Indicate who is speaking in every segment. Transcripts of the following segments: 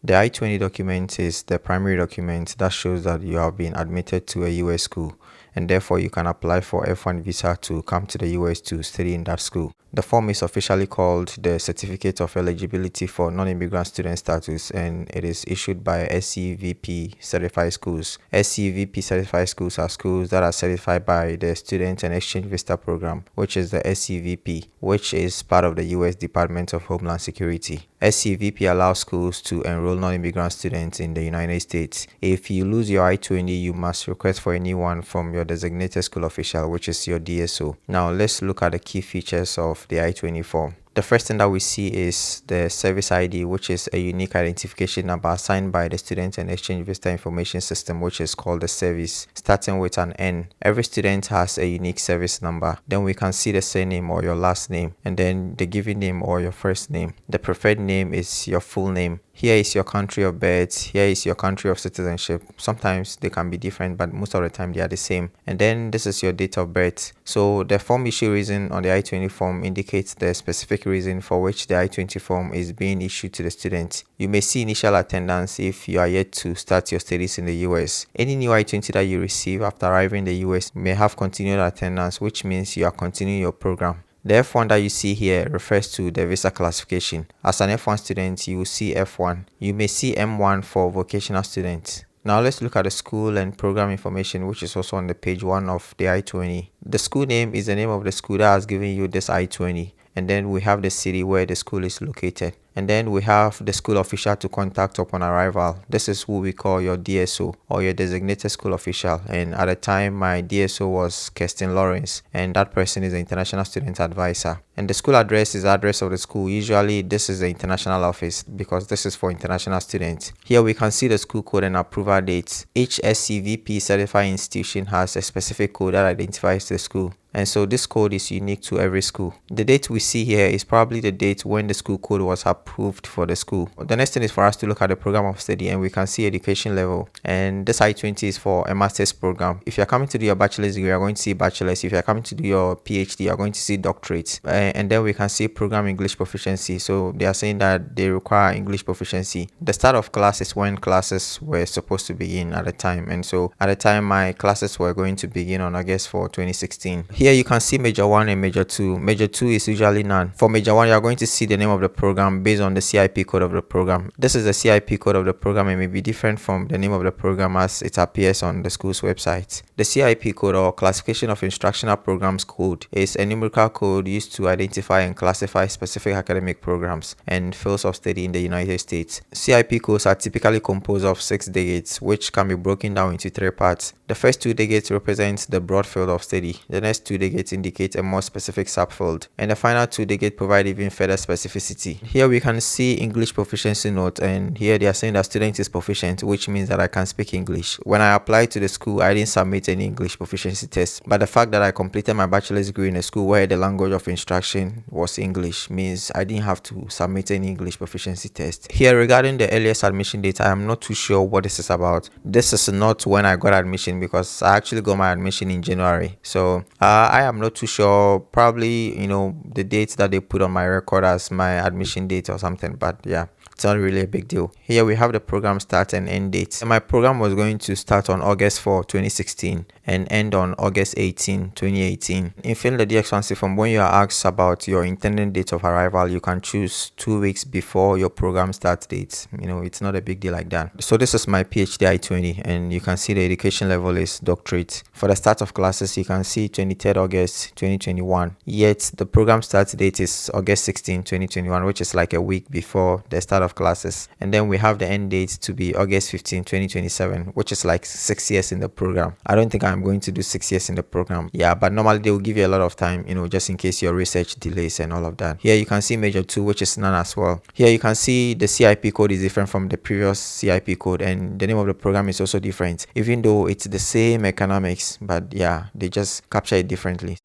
Speaker 1: The I-20 document is the primary document that shows that you have been admitted to a US school, and therefore you can apply for F-1 visa to come to the US to study in that school. The form is officially called the Certificate of Eligibility for Non-Immigrant Student Status, and it is issued by SEVP-certified schools. SEVP-certified schools are schools that are certified by the Student and Exchange Visa Program, which is the SEVP, which is part of the US Department of Homeland Security. SEVP allows schools to enroll non-immigrant students in the United States. If you lose your I-20, you must request for a new one from your designated school official, which is your DSO. Now let's look at the key features of the I-20 form. The first thing that we see is the service ID, which is a unique identification number assigned by the Student and Exchange Visa Information System, which is called the service, starting with an N. Every student has a unique service number. Then we can see the surname or your last name, and then the given name or your first name. The preferred name is your full name. Here is your country of birth. Here is your country of citizenship. Sometimes they can be different, but most of the time they are the same. And then this is your date of birth. So the form issue reason on the I-20 form indicates the specific reason for which the I-20 form is being issued to the student. You may see initial attendance if you are yet to start your studies in the US. Any new I-20 that you receive after arriving in the US may have continued attendance, which means you are continuing your program. The F1 that you see here refers to the visa classification. As an F1 student, you will see F1. You may see M1 for vocational students. Now let's look at the school and program information, which is also on the page 1 of the I-20. The school name is the name of the school that has given you this I-20. And then we have the city where the school is located. And then we have the school official to contact upon arrival. This is who we call your DSO or your designated school official. And at the time, my DSO was Kirsten Lawrence, and that person is the international student advisor. And the school address is the address of the school. Usually, this is the international office because this is for international students. Here we can see the school code and approval dates. Each SEVP certified institution has a specific code that identifies the school. And so this code is unique to every school. The date we see here is probably the date when the school code was approved for the school. The next thing is for us to look at the program of study, and we can see education level. And this I-20 is for a master's program. If you're coming to do your bachelor's degree, you're going to see bachelor's. If you're coming to do your PhD, you're going to see doctorate. And then we can see program English proficiency. So they are saying that they require English proficiency. The start of class is when classes were supposed to begin at the time. And so at the time, my classes were going to begin on August 4, 2016. Here you can see Major 1 and Major 2. Major 2 is usually none. For Major 1, you are going to see the name of the program based on the CIP code of the program. This is the CIP code of the program and may be different from the name of the program as it appears on the school's website. The CIP code, or Classification of Instructional Programs code, is a numerical code used to identify and classify specific academic programs and fields of study in the United States. CIP codes are typically composed of 6 decades, which can be broken down into 3 parts. The first 2 decades represent the broad field of study. The next 2 decades indicate a more specific subfield, and the final 2 decades provide even further specificity. Here we can see English proficiency note, and here they are saying that student is proficient, which means that I can speak English. When I applied to the school, I didn't submit any English proficiency test, but the fact that I completed my bachelor's degree in a school where the language of instruction was English means I didn't have to submit any English proficiency test. Here regarding the earliest admission date, I am not too sure what this is about. This is not when I got admission because I actually got my admission in January. So I am not too sure. Probably, the date that they put on my record as my admission date or something. But yeah, it's not really a big deal. Here we have the program start and end dates. My program was going to start on August 4, 2016 and end on August 18, 2018. In filling the D-Expansive form, when you are asked about your intended date of arrival, you can choose 2 weeks before your program start date. It's not a big deal like that. So this is my PhD I-20, and you can see the education level is doctorate. For the start of classes, you can see 23rd August 2021. Yet the program start date is August 16, 2021, which is like a week before the start of classes. And then we have the end date to be August 15, 2027, which is like 6 years in the program. I don't think I'm going to do 6 years in the program. Yeah, but normally they will give you a lot of time, just in case your research delays and all of that. Here you can see Major 2, which is none as well. Here you can see the CIP code is different from the previous CIP code, and the name of the program is also different, even though it's the same economics, but yeah, they just capture it differently.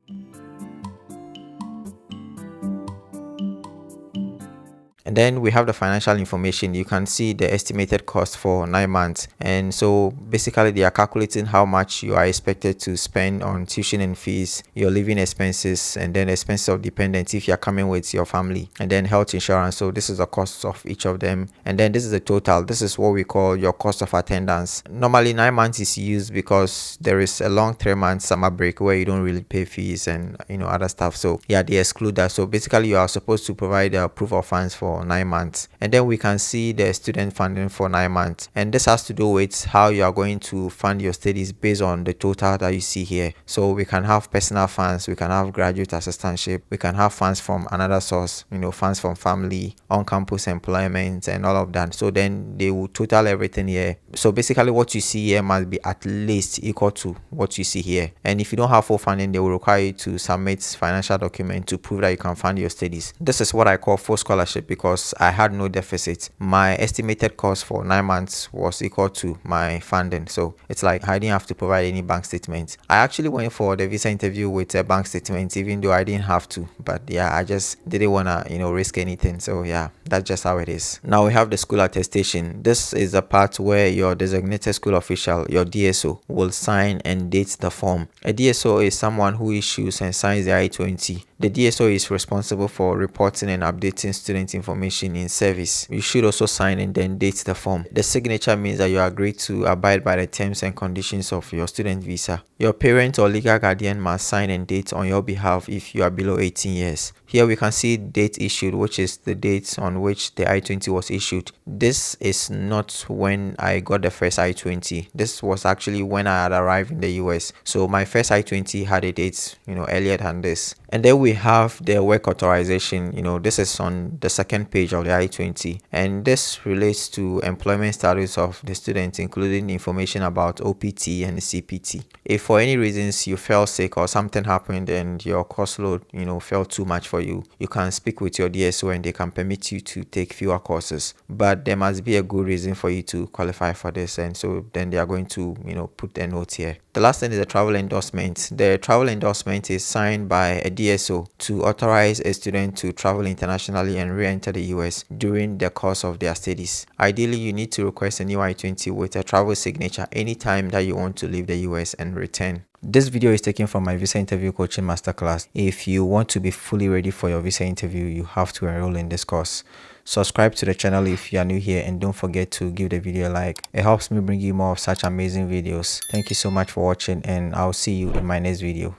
Speaker 1: And then we have the financial information. You can see the estimated cost for 9 months. And so basically they are calculating how much you are expected to spend on tuition and fees, your living expenses, and then expenses of dependents if you are coming with your family, and then health insurance. So this is the cost of each of them. And then this is the total. This is what we call your cost of attendance. Normally 9 months is used because there is a long 3 month summer break where you don't really pay fees and other stuff. So yeah, they exclude that. So basically you are supposed to provide a proof of funds for 9 months. And then we can see the student funding for 9 months. And this has to do with how you are going to fund your studies based on the total that you see here. So we can have personal funds, we can have graduate assistantship, we can have funds from another source, funds from family, on-campus employment, and all of that. So then they will total everything here. So basically what you see here must be at least equal to what you see here. And if you don't have full funding, they will require you to submit financial document to prove that you can fund your studies. This is what I call full scholarship because I had no deficit. My estimated cost for 9 months was equal to my funding. So it's like I didn't have to provide any bank statement. I actually went for the visa interview with a bank statement even though I didn't have to. But yeah, I just didn't want to, risk anything. So yeah, that's just how it is. Now we have the school attestation. This is the part where your designated school official, your DSO, will sign and date the form. A DSO is someone who issues and signs the I-20. The DSO is responsible for reporting and updating student information in service. You should also sign and then date the form. The signature means that you agree to abide by the terms and conditions of your student visa. Your parent or legal guardian must sign and date on your behalf if you are below 18 years. Here we can see date issued, which is the date on which the I-20 was issued. This is not when I got the first I-20. This was actually when I had arrived in the US. So my first I-20 had a date, earlier than this. And then we have the work authorization. This is on the second page of the I-20. And this relates to employment status of the student, including information about OPT and CPT. If for any reasons you fell sick or something happened and your course load, felt too much for you, you can speak with your DSO and they can permit you to take fewer courses. But there must be a good reason for you to qualify for this. And so then they are going to, put a note here. The last thing is the travel endorsement. The travel endorsement is signed by a DSO to authorize a student to travel internationally and re-enter the US during the course of their studies. Ideally, you need to request a new I-20 with a travel signature anytime that you want to leave the US and return. This video is taken from my visa interview coaching masterclass. If you want to be fully ready for your visa interview, you have to enroll in this course. Subscribe to the channel if you are new here and don't forget to give the video a like. It helps me bring you more of such amazing videos. Thank you so much for watching and I'll see you in my next video.